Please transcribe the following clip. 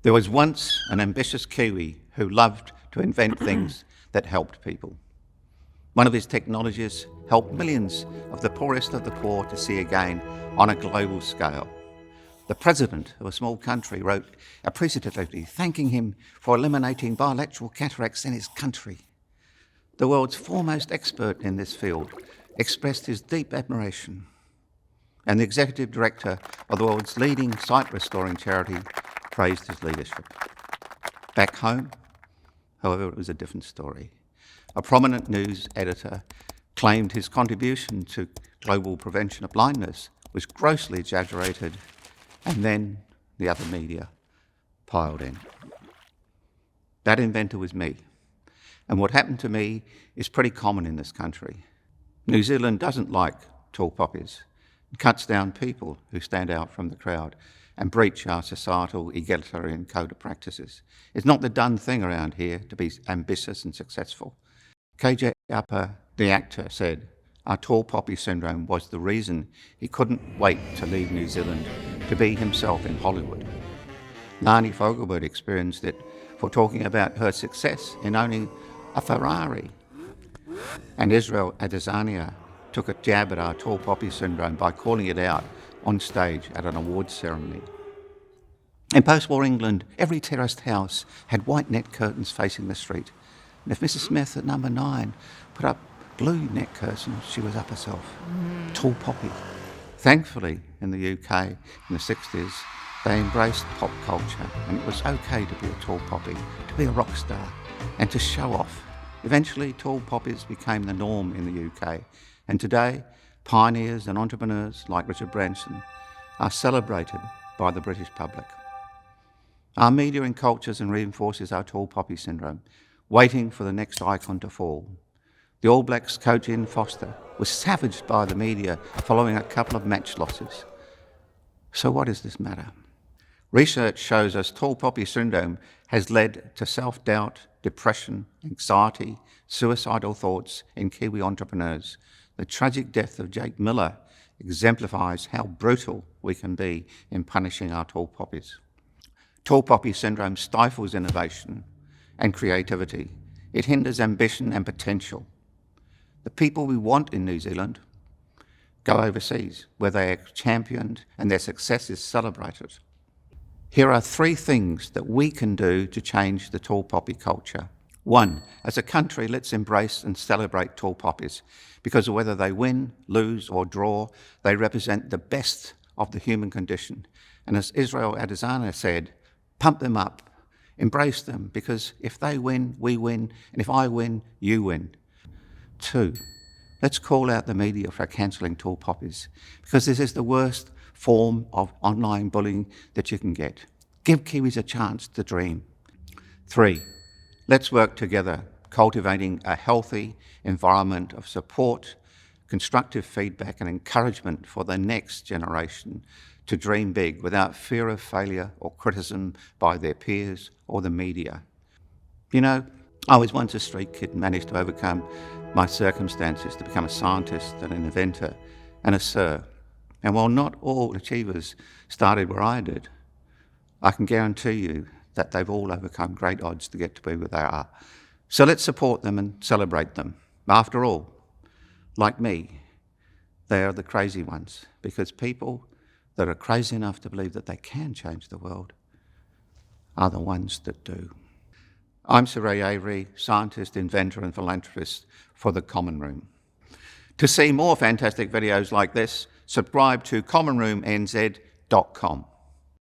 There was once an ambitious Kiwi who loved to invent things that helped people. One of his technologies helped millions of the poorest of the poor to see again on a global scale. The president of a small country wrote appreciatively thanking him for eliminating bilateral cataracts in his country. The world's foremost expert in this field expressed his deep admiration, and the executive director of the world's leading sight restoring charity praised his leadership. Back home, however, it was a different story. A prominent news editor claimed his contribution to global prevention of blindness was grossly exaggerated, and then the other media piled in. That inventor was me, and what happened to me is pretty common in this country. New Zealand doesn't like tall poppies. It cuts down people who stand out from the crowd and breach our societal egalitarian code of practices. It's not the done thing around here to be ambitious and successful. KJ Apa, the actor, said our tall poppy syndrome was the reason he couldn't wait to leave New Zealand to be himself in Hollywood. Lani Fogelberg experienced it for talking about her success in owning a Ferrari. And Israel Adesanya took a jab at our tall poppy syndrome by calling it out on stage at an awards ceremony. In post-war England, every terraced house had white net curtains facing the street. And if Mrs. Smith at number 9 put up blue net curtains, she was up herself. Tall poppy. Thankfully, in the UK in the 60s, they embraced pop culture, and it was okay to be a tall poppy, to be a rock star, and to show off. Eventually, tall poppies became the norm in the UK, and today, pioneers and entrepreneurs like Richard Branson are celebrated by the British public. Our media encultures and reinforces our tall poppy syndrome, waiting for the next icon to fall. The All Blacks coach Ian Foster was savaged by the media following a couple of match losses. So what does this matter? Research shows us tall poppy syndrome has led to self-doubt, depression, anxiety, suicidal thoughts in Kiwi entrepreneurs. The tragic death of Jake Miller exemplifies how brutal we can be in punishing our tall poppies. Tall poppy syndrome stifles innovation and creativity. It hinders ambition and potential. The people we want in New Zealand go overseas, where they are championed and their success is celebrated. Here are 3 things that we can do to change the tall poppy culture. 1, as a country, let's embrace and celebrate tall poppies, because whether they win, lose or draw, they represent the best of the human condition. And as Israel Adesanya said, pump them up, embrace them, because if they win, we win, and if I win, you win. 2, let's call out the media for cancelling tall poppies, because this is the worst form of online bullying that you can get. Give Kiwis a chance to dream. 3, let's work together, cultivating a healthy environment of support, constructive feedback and encouragement for the next generation to dream big without fear of failure or criticism by their peers or the media. You know, I was once a street kid and managed to overcome my circumstances to become a scientist and an inventor and a sir. And while not all achievers started where I did, I can guarantee you that they've all overcome great odds to get to be where they are. So let's support them and celebrate them. After all, like me, they are the crazy ones, because people that are crazy enough to believe that they can change the world are the ones that do. I'm Sir Avery, scientist, inventor and philanthropist for the Common Room. To see more fantastic videos like this, subscribe to commonroomnz.com.